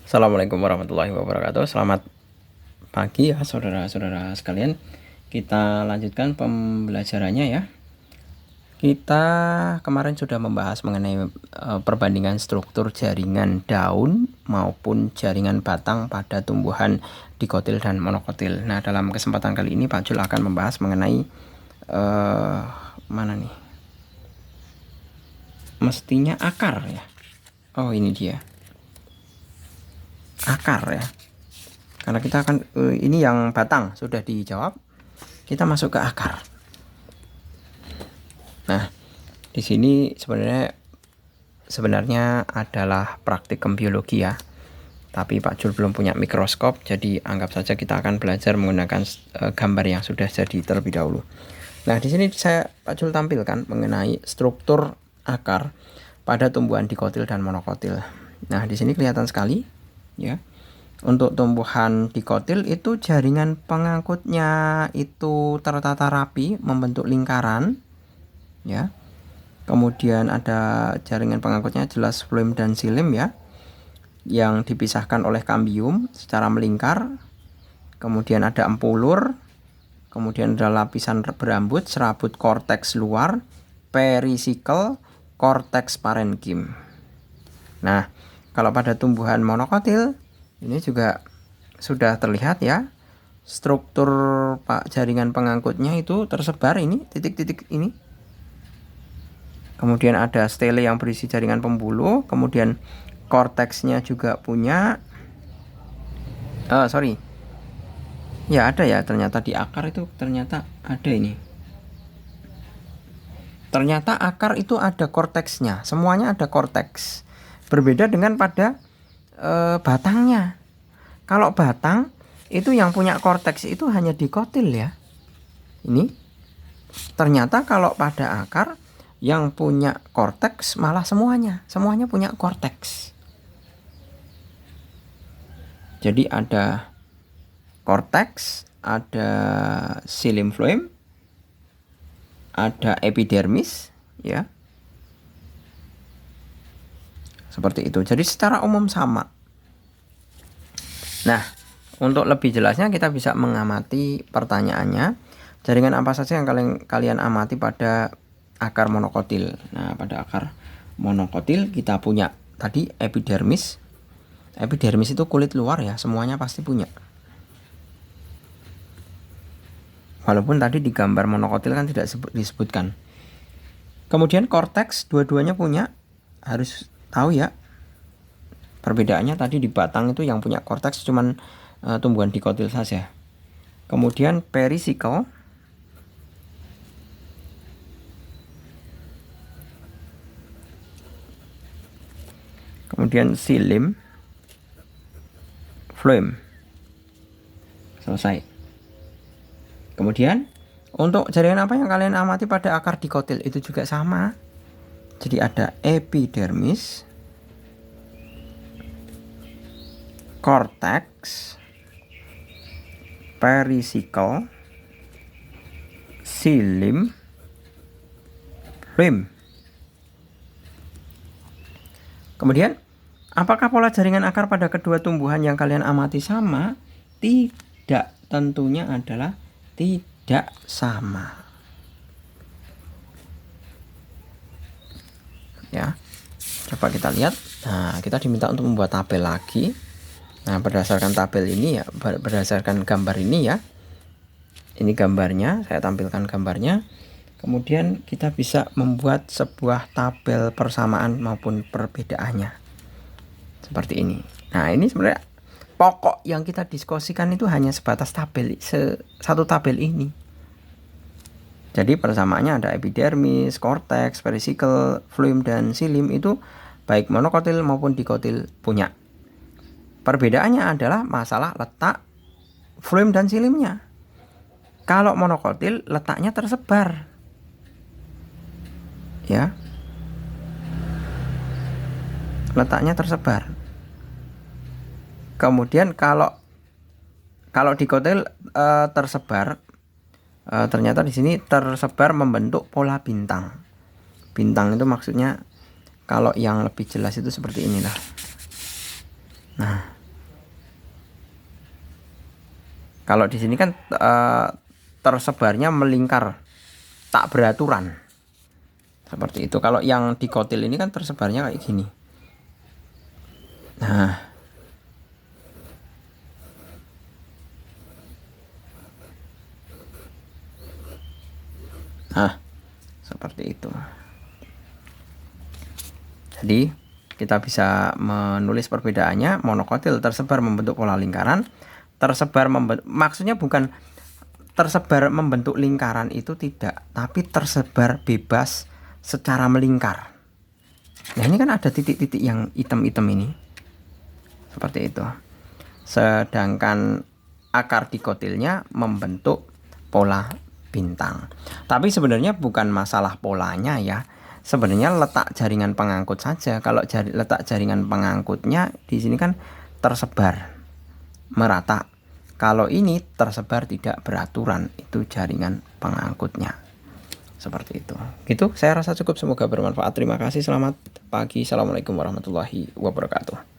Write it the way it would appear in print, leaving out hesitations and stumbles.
Assalamualaikum warahmatullahi wabarakatuh. Selamat pagi ya saudara-saudara sekalian. Kita lanjutkan pembelajarannya ya. Kita kemarin sudah membahas mengenai perbandingan struktur jaringan daun maupun jaringan batang pada tumbuhan dikotil dan monokotil. Nah, dalam kesempatan kali ini Pak Jul akan membahas mengenai mana nih? Mestinya akar ya. Oh, ini dia. Akar ya, karena kita akan ini yang batang sudah dijawab, kita masuk ke akar. Nah, di sini sebenarnya adalah praktikum biologi ya, tapi Pak Jul belum punya mikroskop, jadi anggap saja kita akan belajar menggunakan gambar yang sudah jadi terlebih dahulu. Nah, di sini Pak Jul tampilkan mengenai struktur akar pada tumbuhan dikotil dan monokotil. Nah, di sini kelihatan sekali ya. Untuk tumbuhan dikotil itu jaringan pengangkutnya itu tertata rapi membentuk lingkaran ya. Kemudian ada jaringan pengangkutnya jelas floem dan xilem ya, yang dipisahkan oleh kambium secara melingkar. Kemudian ada empulur, kemudian ada lapisan berambut, serabut korteks luar, perisikel, korteks parenkim. Nah, kalau pada tumbuhan monokotil ini juga sudah terlihat ya, struktur jaringan pengangkutnya itu tersebar ini, titik-titik ini. Kemudian ada stele yang berisi jaringan pembuluh, kemudian korteksnya juga punya. Ya ada ya, ternyata di akar itu ternyata ada ini. Ternyata akar itu ada korteksnya, semuanya ada korteks. Berbeda dengan pada batangnya. Kalau batang itu yang punya korteks itu hanya dikotil ya. Ini ternyata kalau pada akar yang punya korteks malah semuanya punya korteks. Jadi ada korteks, ada xilem floem, ada epidermis ya. Seperti itu. Jadi secara umum sama. Nah, untuk lebih jelasnya kita bisa mengamati pertanyaannya. Jaringan apa saja yang kalian amati pada akar monokotil? Nah, pada akar monokotil kita punya tadi epidermis. Epidermis itu kulit luar ya, semuanya pasti punya. Walaupun tadi di gambar monokotil kan tidak disebutkan. Kemudian korteks dua-duanya punya, harus tahu ya. Perbedaannya tadi di batang itu yang punya korteks cuman tumbuhan dikotil saja. Kemudian perisikel, kemudian xilem, floem. Selesai. Kemudian untuk jaringan apa yang kalian amati pada akar dikotil itu juga sama. Jadi ada epidermis, korteks, perisikel, xilem, floem. Kemudian, apakah pola jaringan akar pada kedua tumbuhan yang kalian amati sama? Tidak, tentunya adalah tidak sama. Ya, coba kita lihat. Nah, kita diminta untuk membuat tabel lagi. Nah, berdasarkan tabel ini ya, berdasarkan gambar ini ya. Ini gambarnya, saya tampilkan gambarnya. Kemudian kita bisa membuat sebuah tabel persamaan maupun perbedaannya. Seperti ini. Nah, ini sebenarnya pokok yang kita diskusikan itu hanya sebatas tabel, satu tabel ini. Jadi persamaannya ada epidermis, korteks, perisikel, floem, dan xilem itu baik monokotil maupun dikotil punya. Perbedaannya adalah masalah letak floem dan xilemnya. Kalau monokotil letaknya tersebar. Ya. Letaknya tersebar. Kemudian kalau dikotil tersebar, ternyata di sini tersebar membentuk pola bintang. Bintang itu maksudnya kalau yang lebih jelas itu seperti inilah. Nah, Kalau di sini kan tersebarnya melingkar, tak beraturan. Seperti itu. Kalau yang di kotil ini kan tersebarnya kayak gini. Nah, seperti itu. Jadi kita bisa menulis perbedaannya. Monokotil tersebar membentuk pola lingkaran. Maksudnya bukan tersebar membentuk lingkaran itu tidak, tapi tersebar bebas secara melingkar. Nah ini kan ada titik-titik yang hitam-hitam ini, seperti itu. Sedangkan akar dikotilnya membentuk pola bintang. Tapi sebenarnya bukan masalah polanya ya. Sebenarnya letak jaringan pengangkut saja. Kalau letak jaringan pengangkutnya di sini kan tersebar merata. Kalau ini tersebar tidak beraturan, itu jaringan pengangkutnya. Seperti itu. Gitu, saya rasa cukup. Semoga bermanfaat. Terima kasih. Selamat pagi. Assalamualaikum warahmatullahi wabarakatuh.